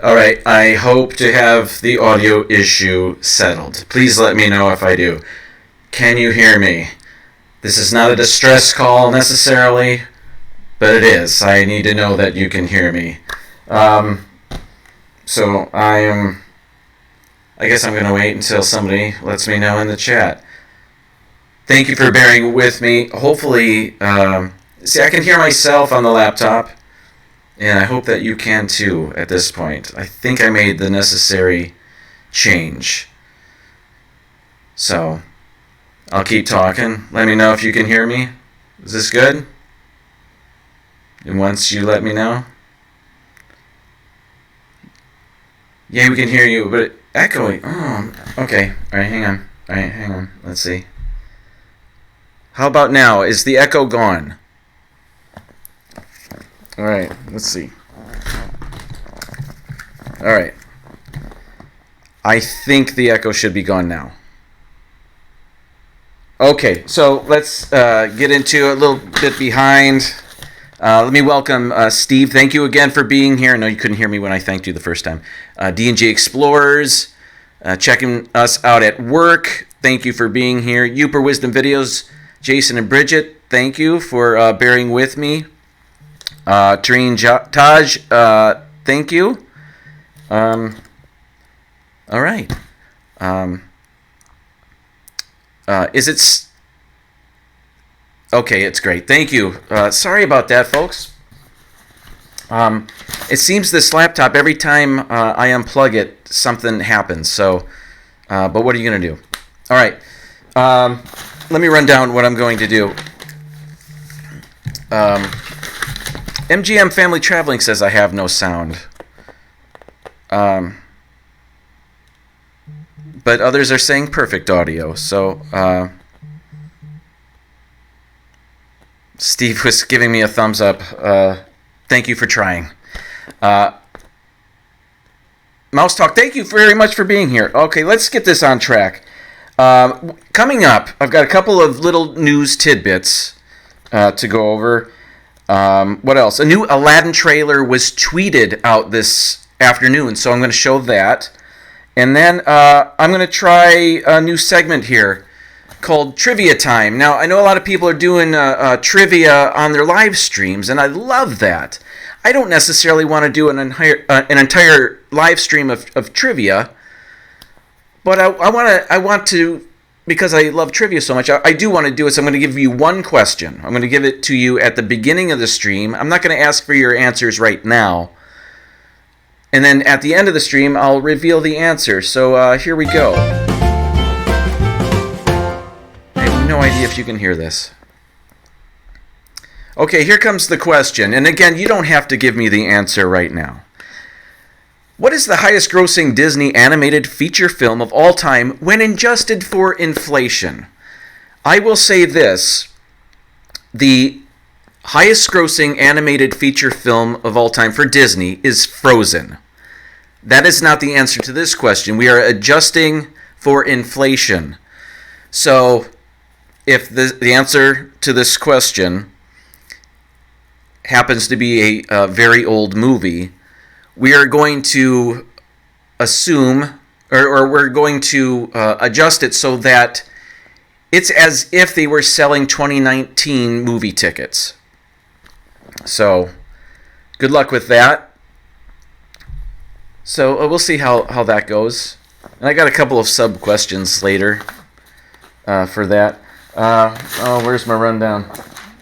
All right, I hope to have the audio issue settled. Please let me know if I do. Can you hear me? This is not a distress call necessarily, but it is. I need to know that you can hear me. So I guess I'm going to wait until somebody lets me know in the chat. Thank you for bearing with me. Hopefully, see, I can hear myself on the laptop, and I hope that you can too at this point. I think I made the necessary change. So, I'll keep talking. Let me know if you can hear me. Is this good? And once you let me know. Yeah, we can hear you, but echoing. Oh, okay. All right, hang on. Let's see. How about now? Is the echo gone? All right, let's see. All right. I think the echo should be gone now. Okay, so let's get into a little bit behind. Let me welcome Steve. Thank you again for being here. I know you couldn't hear me when I thanked you the first time. D&G Explorers, checking us out at work. Thank you for being here. Uper Wisdom Videos, Jason and Bridget, thank you for bearing with me. Tareen Taj, thank you. All right. Is it... Okay, it's great. Thank you. Sorry about that, folks. It seems this laptop, every time I unplug it, something happens. So, but what are you going to do? All right. Let me run down what I'm going to do. MGM Family Traveling says I have no sound. But others are saying perfect audio. So, Steve was giving me a thumbs up. Thank you for trying. Mouse Talk, thank you very much for being here. Okay, let's get this on track. Coming up, I've got a couple of little news tidbits to go over. What else? A new Aladdin trailer was tweeted out this afternoon, so I'm going to show that. And then I'm going to try a new segment here called Trivia Time. Now, I know a lot of people are doing trivia on their live streams, and I love that. I don't necessarily want to do an entire live stream of trivia, but I want to, because I love trivia so much, I do want to do it, so I'm going to give you one question. I'm going to give it to you at the beginning of the stream. I'm not going to ask for your answers right now. And then at the end of the stream, I'll reveal the answer. So here we go. I have no idea if you can hear this. Okay, here comes the question. And again, you don't have to give me the answer right now. What is the highest grossing Disney animated feature film of all time when adjusted for inflation? I will say this. The highest grossing animated feature film of all time for Disney is Frozen. That is not the answer to this question. We are adjusting for inflation. So, if the answer to this question happens to be a very old movie, we are going to assume, or we're going to adjust it so that it's as if they were selling 2019 movie tickets. So, good luck with that. So, we'll see how that goes. And I got a couple of sub-questions later for that. Where's my rundown?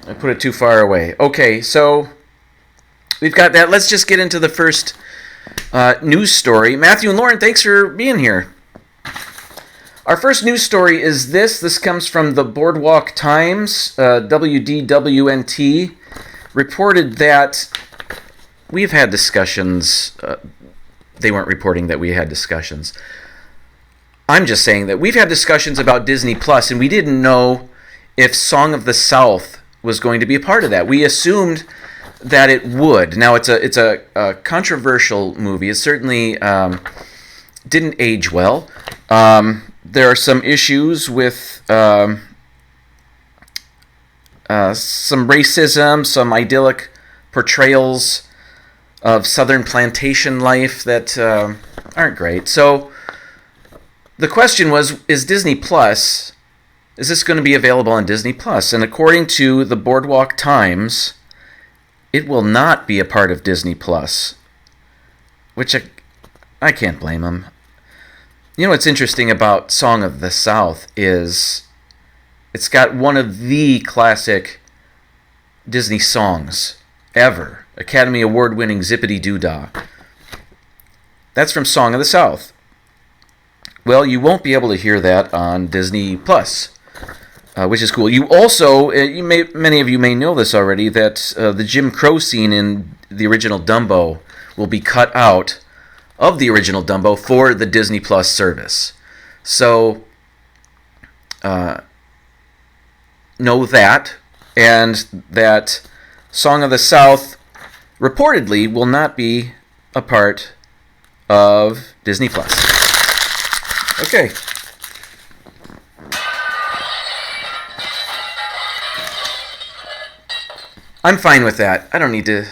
I put it too far away. Okay, so we've got that. Let's just get into the first news story. Matthew and Lauren, thanks for being here. Our first news story is this. This comes from the Boardwalk Times. WDWNT reported that we've had discussions. They weren't reporting that we had discussions. I'm just saying that we've had discussions about Disney Plus, and we didn't know if Song of the South was going to be a part of that. We assumed that it would. Now, it's a controversial movie. It certainly didn't age well. There are some issues with some racism, some idyllic portrayals of Southern plantation life that aren't great. So the question was, is Disney Plus, is this going to be available on Disney Plus? And according to the Boardwalk Times, it will not be a part of Disney Plus, which I can't blame them. You know what's interesting about Song of the South is it's got one of the classic Disney songs ever. Academy Award-winning Zippity Doo Dah. That's from Song of the South. Well, you won't be able to hear that on Disney Plus, which is cool. You also, many of you may know this already, that the Jim Crow scene in the original Dumbo will be cut out of the original Dumbo for the Disney Plus service. So, know that, and that Song of the South reportedly will not be a part of Disney Plus. Okay. I'm fine with that. I don't need to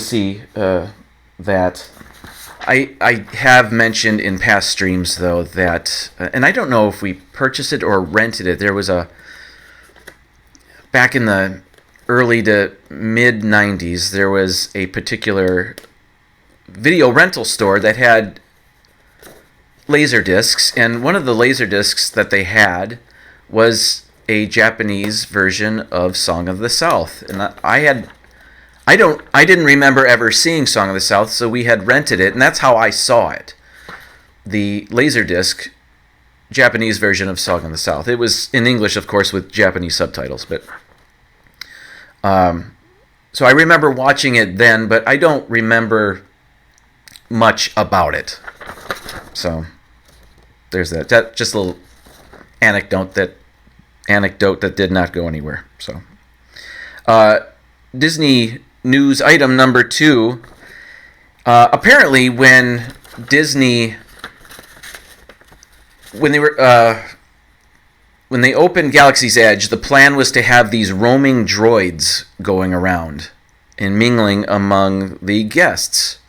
see that. I have mentioned in past streams though that, and I don't know if we purchased it or rented it. There was back in the early to mid 90s, there was a particular video rental store that had laser discs, and one of the laser discs that they had was a Japanese version of Song of the South, and I didn't remember ever seeing Song of the South, so we had rented it, and that's how I saw it. The Laserdisc Japanese version of Song of the South. It was in English, of course, with Japanese subtitles, but so I remember watching it then, but I don't remember much about it. So there's that. Just a little anecdote that did not go anywhere. So Disney news item number 2. Apparently, when they opened Galaxy's Edge, the plan was to have these roaming droids going around and mingling among the guests.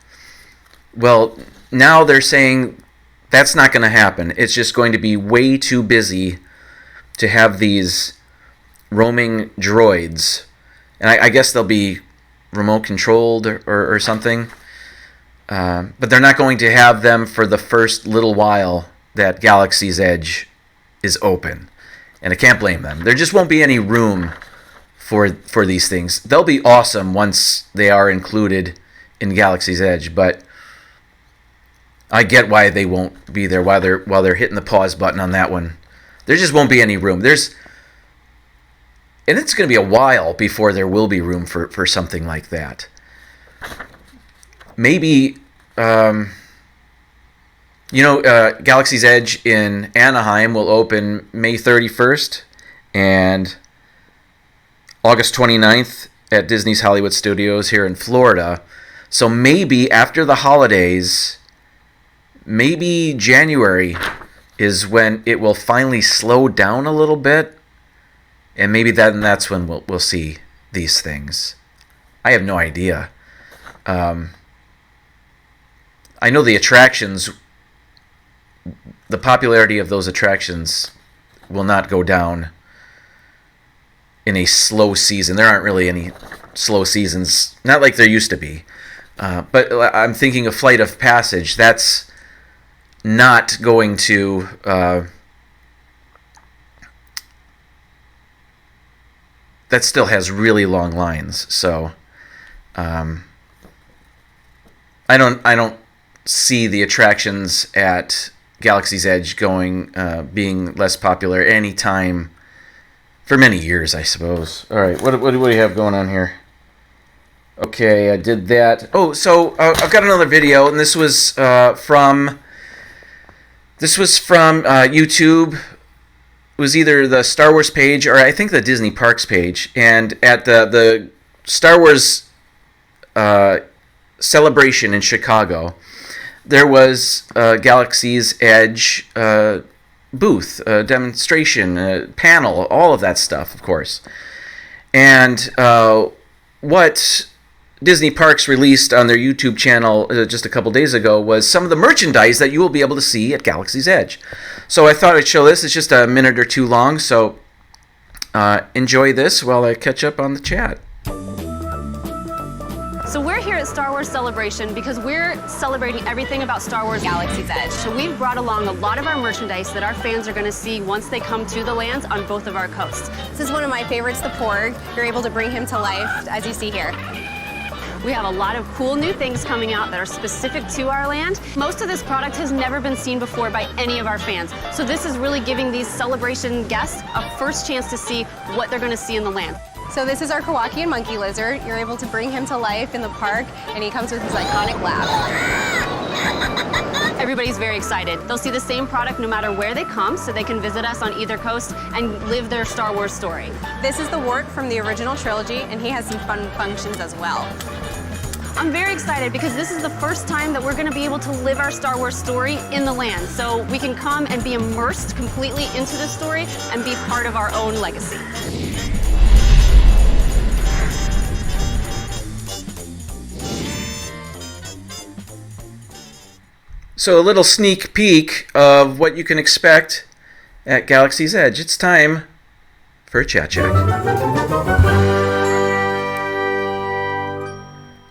Well, now they're saying that's not going to happen. It's just going to be way too busy to have these roaming droids. And I guess they'll be remote controlled or something. But they're not going to have them for the first little while that Galaxy's Edge is open. And I can't blame them. There just won't be any room for these things. They'll be awesome once they are included in Galaxy's Edge, but I get why they won't be there while they're hitting the pause button on that one. There just won't be any room. And it's going to be a while before there will be room for something like that. Maybe, Galaxy's Edge in Anaheim will open May 31st and August 29th at Disney's Hollywood Studios here in Florida. So maybe after the holidays, maybe January is when it will finally slow down a little bit, and maybe that's when we'll see these things. I have no idea. I know the attractions, the popularity of those attractions will not go down in a slow season. There aren't really any slow seasons, not like there used to be. But I'm thinking of Flight of Passage. That's not going to that still has really long lines. So I don't see the attractions at Galaxy's Edge being less popular anytime for many years, I suppose. All right, what do we have going on here? Okay, I did that. Oh, so I've got another video, and this was from YouTube. It was either the Star Wars page or I think the Disney Parks page. And at the Star Wars celebration in Chicago, there was Galaxy's Edge booth, demonstration, panel, all of that stuff, of course. And what Disney Parks released on their YouTube channel just a couple days ago was some of the merchandise that you will be able to see at Galaxy's Edge. So I thought I'd show this. It's just a minute or two long, so enjoy this while I catch up on the chat. So we're here at Star Wars Celebration because we're celebrating everything about Star Wars Galaxy's Edge. So we've brought along a lot of our merchandise that our fans are going to see once they come to the lands on both of our coasts. This is one of my favorites, the Porg. You're able to bring him to life, as you see here. We have a lot of cool new things coming out that are specific to our land. Most of this product has never been seen before by any of our fans. So this is really giving these celebration guests a first chance to see what they're going to see in the land. So this is our Kowakian monkey lizard. You're able to bring him to life in the park, and he comes with his iconic laugh. Everybody's very excited. They'll see the same product no matter where they come, so they can visit us on either coast and live their Star Wars story. This is the Wart from the original trilogy, and he has some fun functions as well. I'm very excited because this is the first time that we're going to be able to live our Star Wars story in the land. So we can come and be immersed completely into the story and be part of our own legacy. So a little sneak peek of what you can expect at Galaxy's Edge. It's time for a chat check.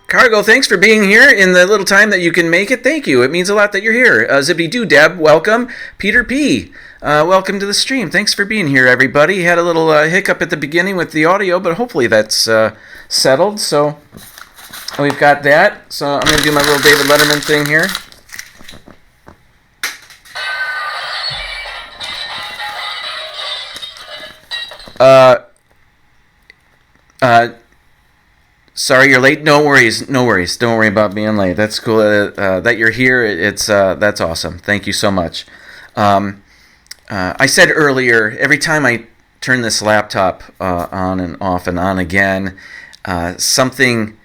Cargo, thanks for being here in the little time that you can make it. Thank you. It means a lot that you're here. Zippy Doo Deb, welcome. Peter P, welcome to the stream. Thanks for being here, everybody. Had a little hiccup at the beginning with the audio, but hopefully that's settled. So we've got that. So I'm going to do my little David Letterman thing here. Sorry you're late. No worries. No worries. Don't worry about being late. That's cool that you're here. That's awesome. Thank you so much. I said earlier, every time I turn this laptop on and off and on again, something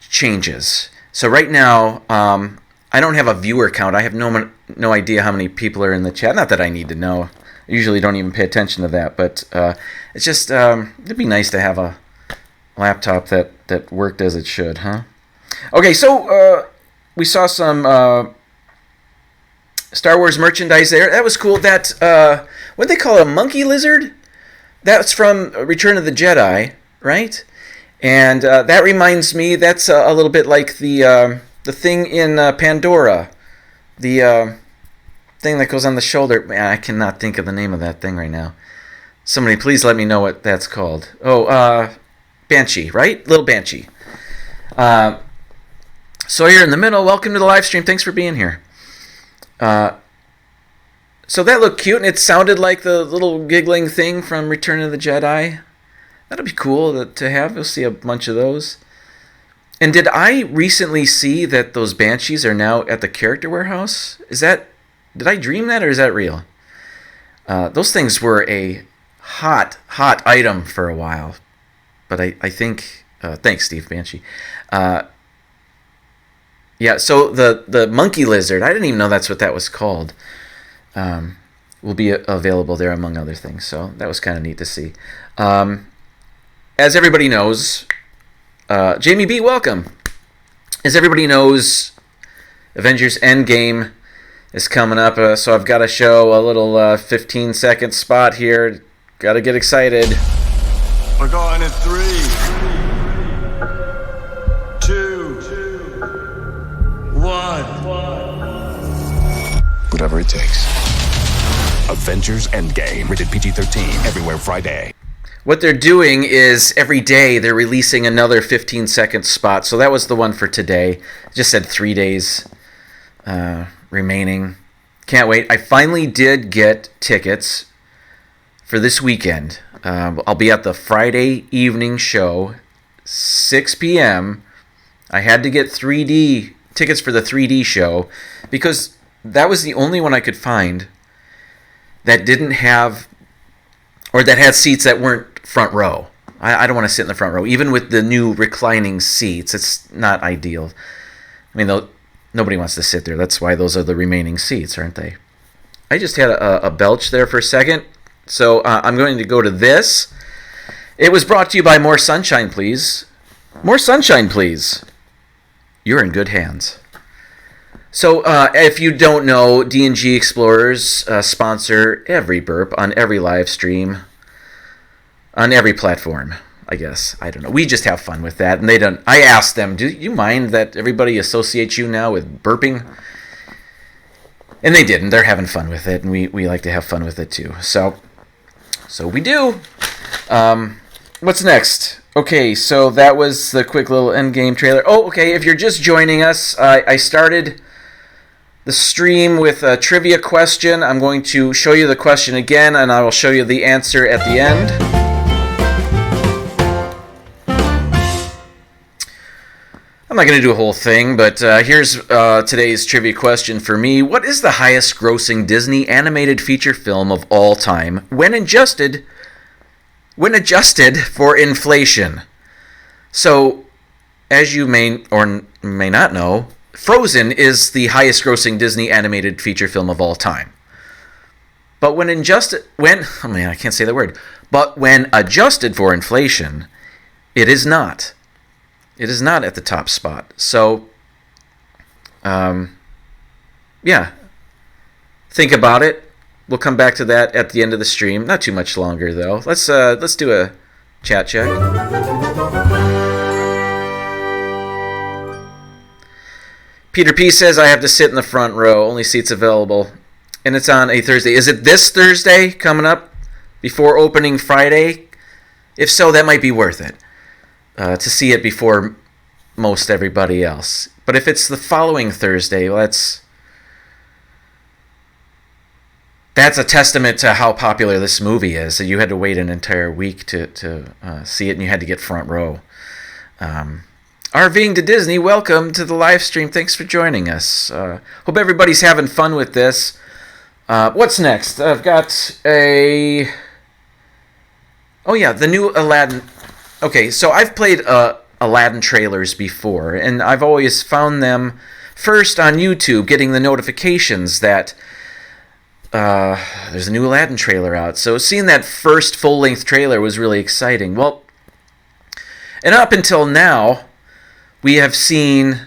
changes. So right now, I don't have a viewer count. I have no idea how many people are in the chat. Not that I need to know. I usually don't even pay attention to that, but it's just it'd be nice to have a laptop that worked as it should, huh? Okay, so we saw some Star Wars merchandise there. That was cool. That what they call a monkey lizard? That's from Return of the Jedi, right? And that reminds me. That's a little bit like the thing in Pandora, the thing that goes on the shoulder. Man, I cannot think of the name of that thing right now. Somebody please let me know what that's called. Oh, Banshee, right? Little Banshee. Sawyer in the middle, welcome to the live stream. Thanks for being here. So that looked cute, and it sounded like the little giggling thing from Return of the Jedi. That'll be cool to have. You'll see a bunch of those. And did I recently see that those Banshees are now at the Character Warehouse? Did I dream that, or is that real? Those things were a hot item for a while. But I think... thanks, Steve Banshee. Yeah, so the monkey lizard, I didn't even know that's what that was called, will be available there, among other things. So that was kind of neat to see. As everybody knows, Jamie B., welcome. As everybody knows, Avengers Endgame is coming up, so I've got to show a little 15-second spot here. Got to get excited. We're going in 3, 2, 1. Whatever it takes. Avengers Endgame, rated PG-13, everywhere Friday. What they're doing is every day they're releasing another 15-second spot. So that was the one for today. It just said 3 days remaining. Can't wait. I finally did get tickets for this weekend. I'll be at the Friday evening show, 6 p.m. I had to get 3D tickets for the 3D show because that was the only one I could find that didn't have, or that had seats that weren't front row. I don't want to sit in the front row. Even with the new reclining seats, it's not ideal. I mean, nobody wants to sit there. That's why those are the remaining seats, aren't they? I just had a belch there for a second. So I'm going to go to this. It was brought to you by More Sunshine, Please. More sunshine, please. You're in good hands. So, if you don't know, D&G Explorers sponsor every burp on every live stream, on every platform, I guess. I don't know. We just have fun with that, and they don't. I asked them, do you mind that everybody associates you now with burping? And they didn't. They're having fun with it, and we like to have fun with it too. So we do. What's next? Okay, so that was the quick little endgame trailer. Oh, okay, if you're just joining us, I started the stream with a trivia question. I'm going to show you the question again, and I will show you the answer at the end. I'm not going to do a whole thing, but here's today's trivia question for me. What is the highest grossing Disney animated feature film of all time when adjusted for inflation? So, as you may or may not know, Frozen is the highest grossing Disney animated feature film of all time. But when adjusted for inflation, it is not. It is not at the top spot. So, yeah. Think about it. We'll come back to that at the end of the stream. Not too much longer, though. Let's do a chat check. Peter P says, I have to sit in the front row. Only seats available. And it's on a Thursday. Is it this Thursday coming up before opening Friday? If so, that might be worth it. To see it before most everybody else. But if it's the following Thursday, well, that's a testament to how popular this movie is. So you had to wait an entire week to see it, and you had to get front row. RVing to Disney, welcome to the live stream. Thanks for joining us. Hope everybody's having fun with this. What's next? I've got the new Aladdin. Okay, so I've played Aladdin trailers before, and I've always found them first on YouTube, getting the notifications that there's a new Aladdin trailer out. So seeing that first full-length trailer was really exciting. Well, and up until now, we have seen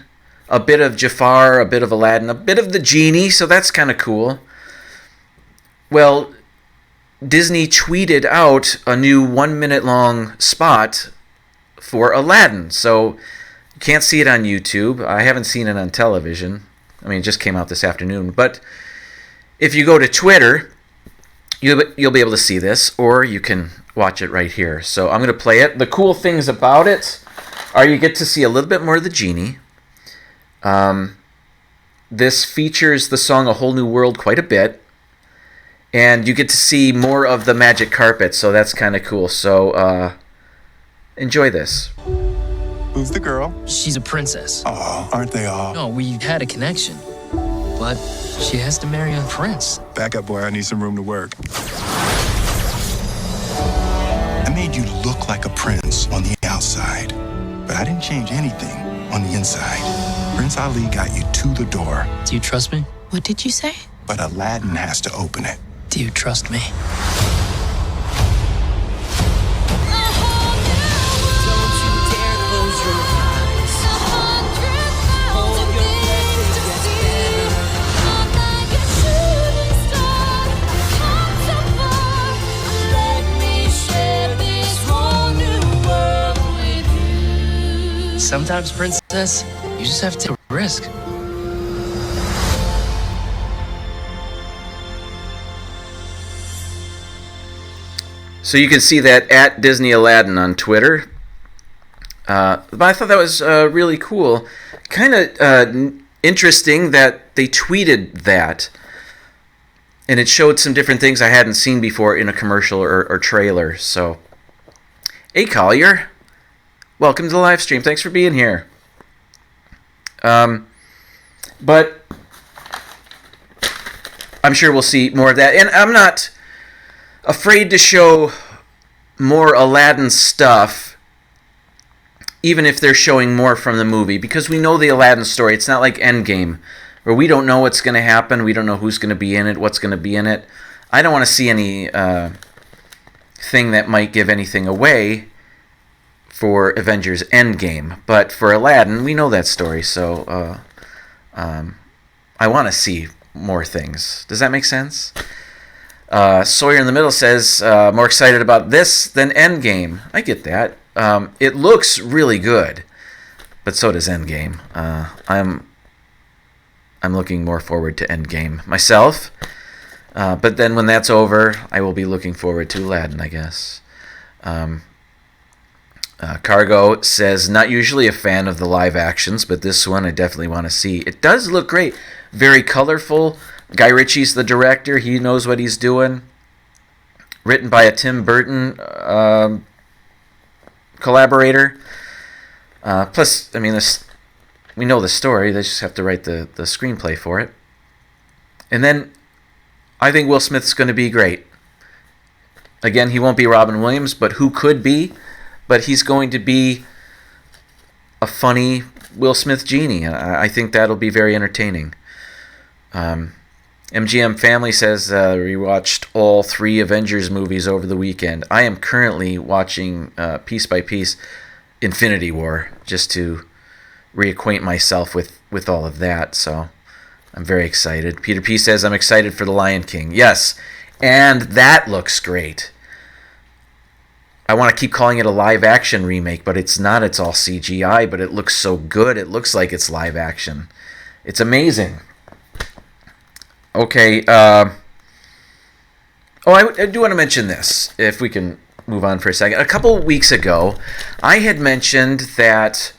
a bit of Jafar, a bit of Aladdin, a bit of the genie, so that's kind of cool. Well, Disney tweeted out a new 1-minute long spot for Aladdin. So you can't see it on YouTube. I haven't seen it on television. I mean, it just came out this afternoon. But if you go to Twitter, you'll be able to see this, or you can watch it right here. So I'm going to play it. The cool things about it are you get to see a little bit more of the genie. This features the song A Whole New World quite a bit. And you get to see more of the magic carpet, so that's kind of cool. So enjoy this. Who's the girl? She's a princess. Oh, aren't they all? No, we had a connection. But she has to marry a prince. Back up, boy. I need some room to work. I made you look like a prince on the outside, but I didn't change anything on the inside. Prince Ali got you to the door. Do you trust me? What did you say? But Aladdin has to open it. Do you trust me? Sometimes, princess, you just have to take a risk. So you can see that at Disney Aladdin on Twitter. But I thought that was really cool. Kind of interesting that they tweeted that. And it showed some different things I hadn't seen before in a commercial or trailer. So, hey Collier, welcome to the live stream. Thanks for being here. But I'm sure we'll see more of that. And I'm not afraid to show more Aladdin stuff, even if they're showing more from the movie, because we know the Aladdin story. It's not like Endgame, where we don't know what's going to happen. We don't know who's going to be in it, what's going to be in it. I don't want to see any thing that might give anything away for Avengers Endgame. But for Aladdin, we know that story, so I want to see more things. Does that make sense? Sawyer in the middle says, more excited about this than Endgame. I get that. It looks really good, but so does Endgame. I'm looking more forward to Endgame myself. But then when that's over, I will be looking forward to Aladdin, I guess. Cargo says, not usually a fan of the live actions, but this one I definitely want to see. It does look great. Very colorful. Guy Ritchie's the director. He knows what he's doing. Written by a Tim Burton collaborator. Plus, I mean, we know the story. They just have to write the screenplay for it. And then I think Will Smith's going to be great. Again, he won't be Robin Williams, but who could be? But he's going to be a funny Will Smith genie. I think that'll be very entertaining. MGM Family says we watched all 3 Avengers movies over the weekend. I am currently watching piece by piece Infinity War just to reacquaint myself with all of that. So I'm very excited. Peter P says I'm excited for The Lion King. Yes, and that looks great. I want to keep calling it a live action remake, but it's not. It's all CGI, but it looks so good. It looks like it's live action. It's amazing. Okay. I do want to mention this, if we can move on for a second. A couple weeks ago, I had mentioned that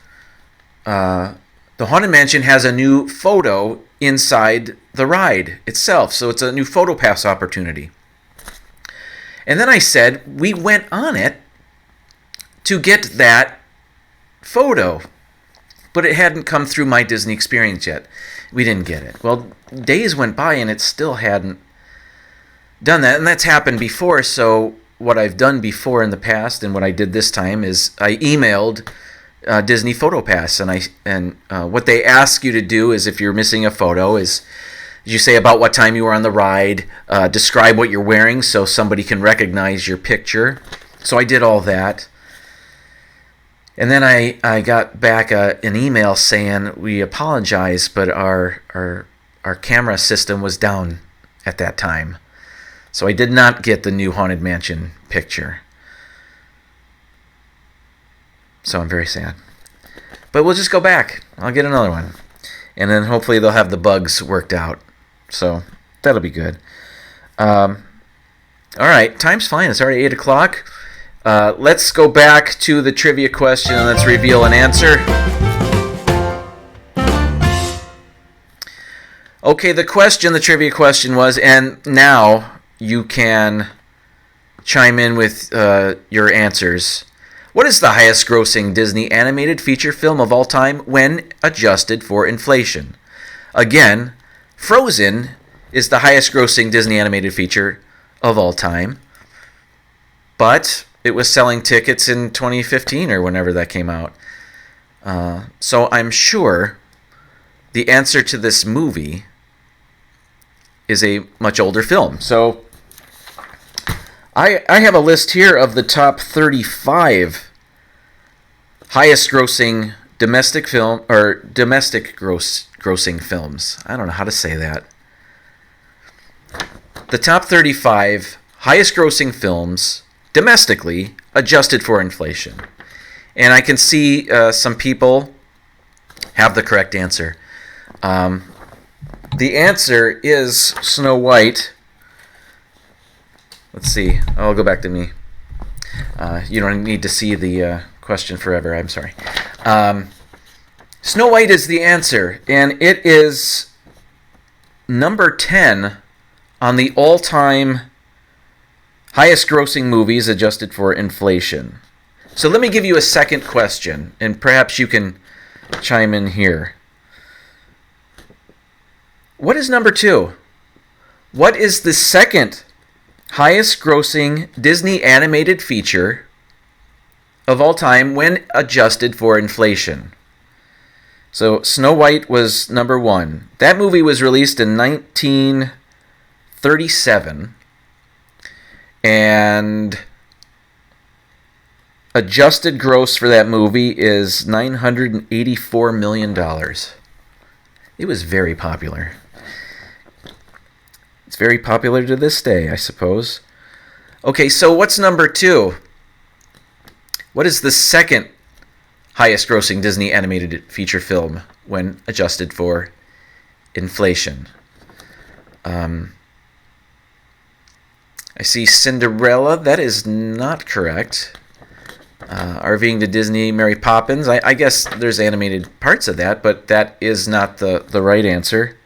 the Haunted Mansion has a new photo inside the ride itself. So it's a new photo pass opportunity. And then I said we went on it to get that photo, but it hadn't come through My Disney Experience yet. We didn't get it. Well, days went by and it still hadn't done that, and that's happened before. So what I've done before in the past and what I did this time is I emailed Disney Photo Pass, and what they ask you to do is, if you're missing a photo, is you say about what time you were on the ride, describe what you're wearing so somebody can recognize your picture. So I did all that. And then I got back an email saying, we apologize, but our camera system was down at that time. So I did not get the new Haunted Mansion picture. So I'm very sad. But we'll just go back. I'll get another one. And then hopefully they'll have the bugs worked out. So that'll be good. All right, time's flying. It's already 8 o'clock. Let's go back to the trivia question and let's reveal an answer. Okay, the trivia question was, and now you can chime in with your answers. What is the highest grossing Disney animated feature film of all time when adjusted for inflation? Again, Frozen is the highest grossing Disney animated feature of all time, but it was selling tickets in 2015 or whenever that came out. So I'm sure the answer to this movie is a much older film. So I have a list here of the top 35 highest grossing domestic film or domestic grossing films. I don't know how to say that. The top 35 highest grossing films domestically adjusted for inflation. And I can see some people have the correct answer. The answer is Snow White. Let's see. I'll go back to me. You don't need to see the question forever. I'm sorry. Snow White is the answer, and it is number 10 on the all-time highest grossing movies adjusted for inflation. So let me give you a second question, and perhaps you can chime in here. What is number 2? What is the second highest grossing Disney animated feature of all time when adjusted for inflation? So Snow White was number 1. That movie was released in 1937. And adjusted gross for that movie is $984 million. It was very popular. It's very popular to this day, I suppose. Okay, so what's number 2? What is the second highest grossing Disney animated feature film when adjusted for inflation? I see Cinderella. That is not correct. RVing to Disney, Mary Poppins. I guess there's animated parts of that, but that is not the right answer.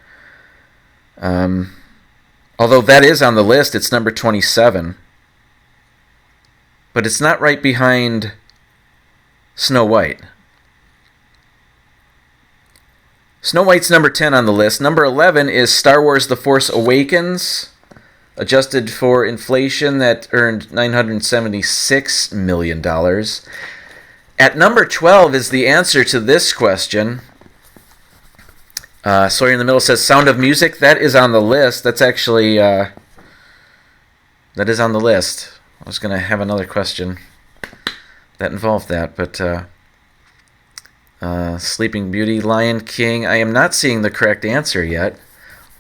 Although that is on the list, it's number 27. But it's not right behind Snow White. Snow White's number 10 on the list. Number 11 is Star Wars The Force Awakens. Adjusted for inflation, that earned $976 million. At number 12 is the answer to this question. Sawyer in the Middle says Sound of Music. That is on the list. That's actually... that is on the list. I was going to have another question that involved that, but... Sleeping Beauty, Lion King. I am not seeing the correct answer yet.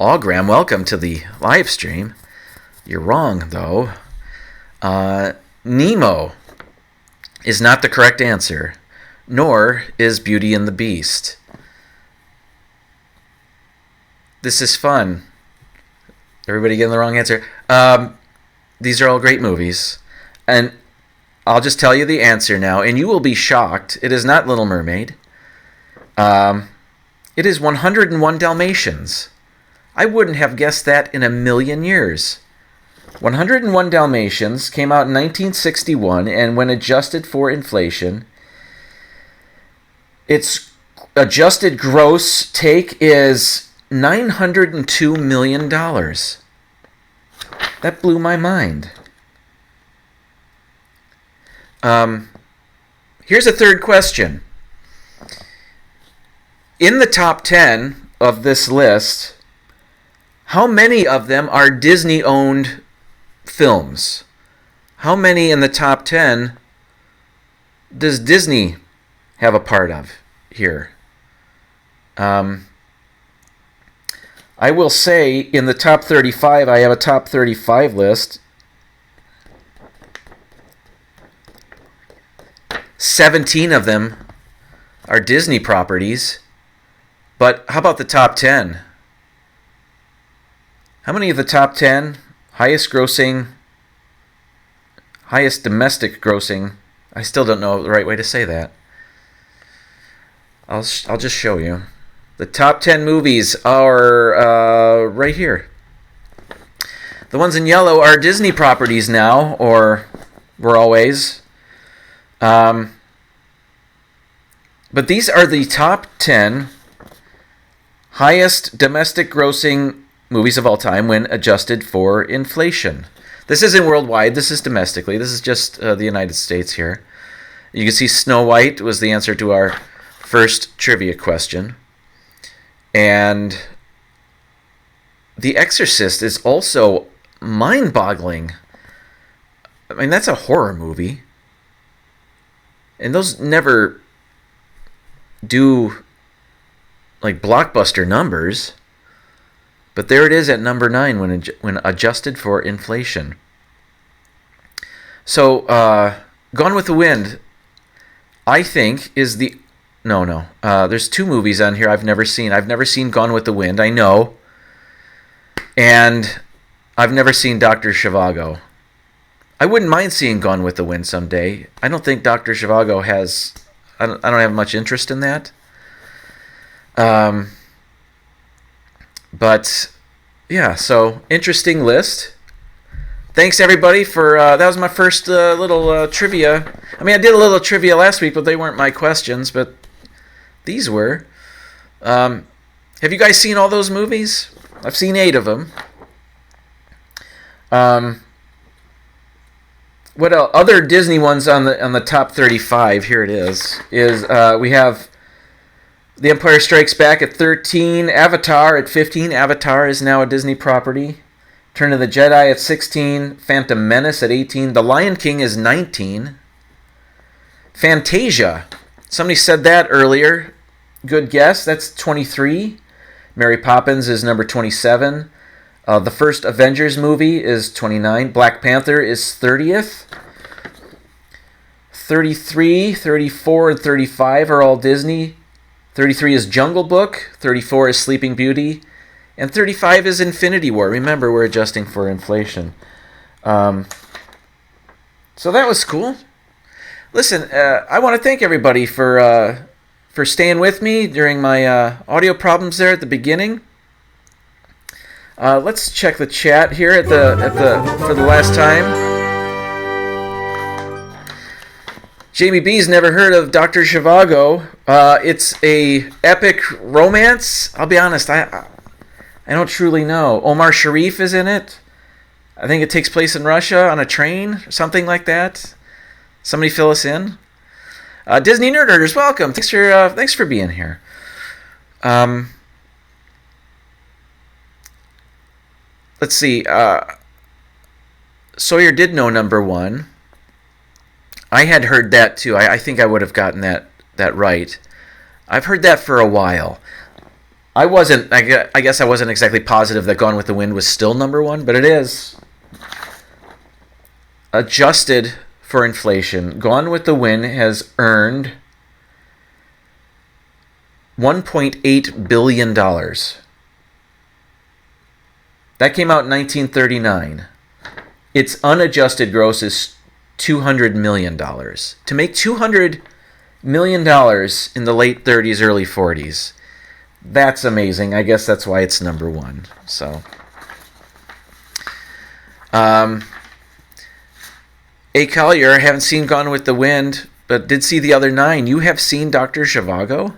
Augram, welcome to the live stream. You're wrong, though. Nemo is not the correct answer, nor is Beauty and the Beast. This is fun. Everybody getting the wrong answer. These are all great movies. And I'll just tell you the answer now, and you will be shocked. It is not Little Mermaid. It is 101 Dalmatians. I wouldn't have guessed that in a million years. 101 Dalmatians came out in 1961, and when adjusted for inflation, its adjusted gross take is $902 million. That blew my mind. Here's a third question. In the top 10 of this list, how many of them are Disney-owned films? How many in the top 10 does Disney have a part of here? I will say in the top 35, I have a top 35 list. 17 of them are Disney properties. But how about the top 10? How many of the top 10 highest domestic grossing, I still don't know the right way to say that. I'll just show you. The top 10 movies are right here. The ones in yellow are Disney properties now, or were always. But these are the top 10 highest domestic grossing movies of all time when adjusted for inflation. This isn't worldwide. This is domestically. This is just the United States here. You can see Snow White was the answer to our first trivia question. And The Exorcist is also mind-boggling. I mean, that's a horror movie. And those never do like blockbuster numbers. But there it is at number 9 when adjusted for inflation. So, Gone with the Wind, I think, is the... No. There's 2 movies on here I've never seen. I've never seen Gone with the Wind, I know. And I've never seen Dr. Zhivago. I wouldn't mind seeing Gone with the Wind someday. I don't think Dr. Zhivago has... I don't have much interest in that. But, yeah, so, interesting list. Thanks, everybody, for... that was my first little trivia. I mean, I did a little trivia last week, but they weren't my questions, but these were. Have you guys seen all those movies? I've seen 8 of them. What else? Other Disney ones on the top 35, here it is we have The Empire Strikes Back at 13, Avatar at 15. Avatar is now a Disney property. Return of the Jedi at 16, Phantom Menace at 18. The Lion King is 19. Fantasia. Somebody said that earlier. Good guess. That's 23. Mary Poppins is number 27. The first Avengers movie is 29. Black Panther is 30th. 33, 34, and 35 are all Disney. 33 is Jungle Book. 34 is Sleeping Beauty. And 35 is Infinity War. Remember, we're adjusting for inflation. So that was cool. Listen, I want to thank everybody for staying with me during my audio problems there at the beginning. Let's check the chat here for the last time. Jamie B's never heard of Dr. Zhivago. It's a epic romance. I'll be honest, I don't truly know. Omar Sharif is in it. I think it takes place in Russia on a train or something like that. Somebody fill us in. Disney Nerd Herders, welcome. Thanks for being here. Let's see. Sawyer did know number one. I had heard that too. I think I would have gotten that right. I've heard that for a while. I guess I wasn't exactly positive that Gone with the Wind was still number one, but it is. Adjusted for inflation, Gone with the Wind has earned $1.8 billion. That came out in 1939. Its unadjusted gross is $200 million. To make $200 million in the late 30s, early 40s, that's amazing. I guess that's why it's number one. So, A. Collier, I haven't seen Gone with the Wind, but did see the other 9. You have seen Dr. Zhivago?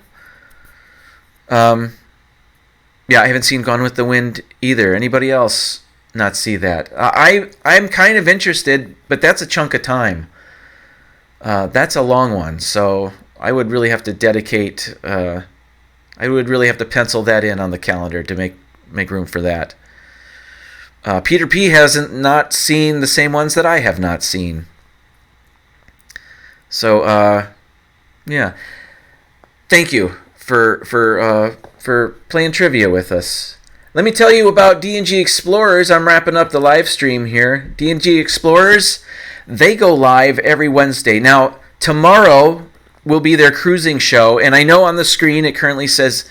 Yeah, I haven't seen Gone with the Wind either. Anybody else not see that? I'm kind of interested, but that's a chunk of time. That's a long one, so I would really have to dedicate. I would really have to pencil that in on the calendar to make room for that. Peter P hasn't not seen the same ones that I have not seen. So yeah, thank you for playing trivia with us. Let me tell you about D&G Explorers. I'm wrapping up the live stream here. D&G Explorers, they go live every Wednesday. Now, tomorrow will be their cruising show, and I know on the screen it currently says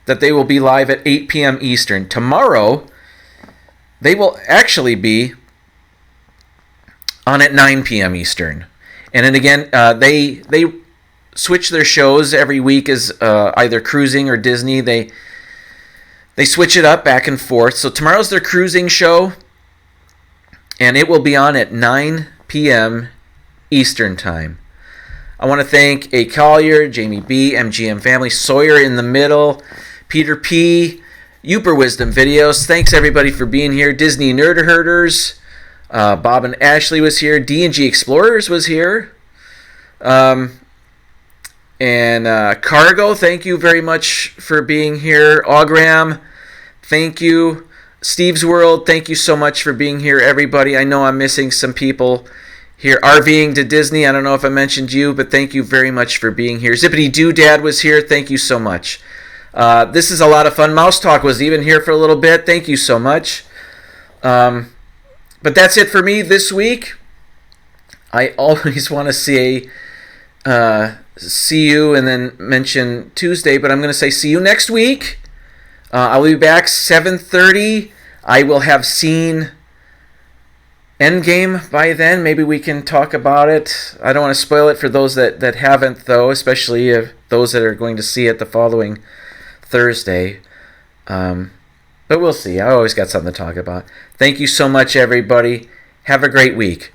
that they will be live at 8 p.m. Eastern. Tomorrow, they will actually be on at 9 p.m. Eastern. And then again, they switch their shows every week as either cruising or Disney. They switch it up back and forth. So tomorrow's their cruising show, and it will be on at 9 p.m. Eastern Time. I want to thank A. Collier, Jamie B., MGM Family, Sawyer in the middle, Peter P., Uper Wisdom Videos. Thanks everybody for being here. Disney Nerd Herders, Bob and Ashley was here. D&G Explorers was here. And Cargo, thank you very much for being here. Augram, thank you. Steve's World, thank you so much for being here, everybody. I know I'm missing some people here. RVing to Disney, I don't know if I mentioned you, but thank you very much for being here. Zippity Doo Dad was here, thank you so much. This is a lot of fun. Mouse Talk was even here for a little bit, thank you so much. But that's it for me this week. I always want to say see you and then mention Tuesday, but I'm going to say see you next week. I'll be back 7:30. I will have seen Endgame by then. Maybe we can talk about it. I don't want to spoil it for those that haven't, though, especially if those that are going to see it the following Thursday. But we'll see. I always got something to talk about. Thank you so much, everybody. Have a great week.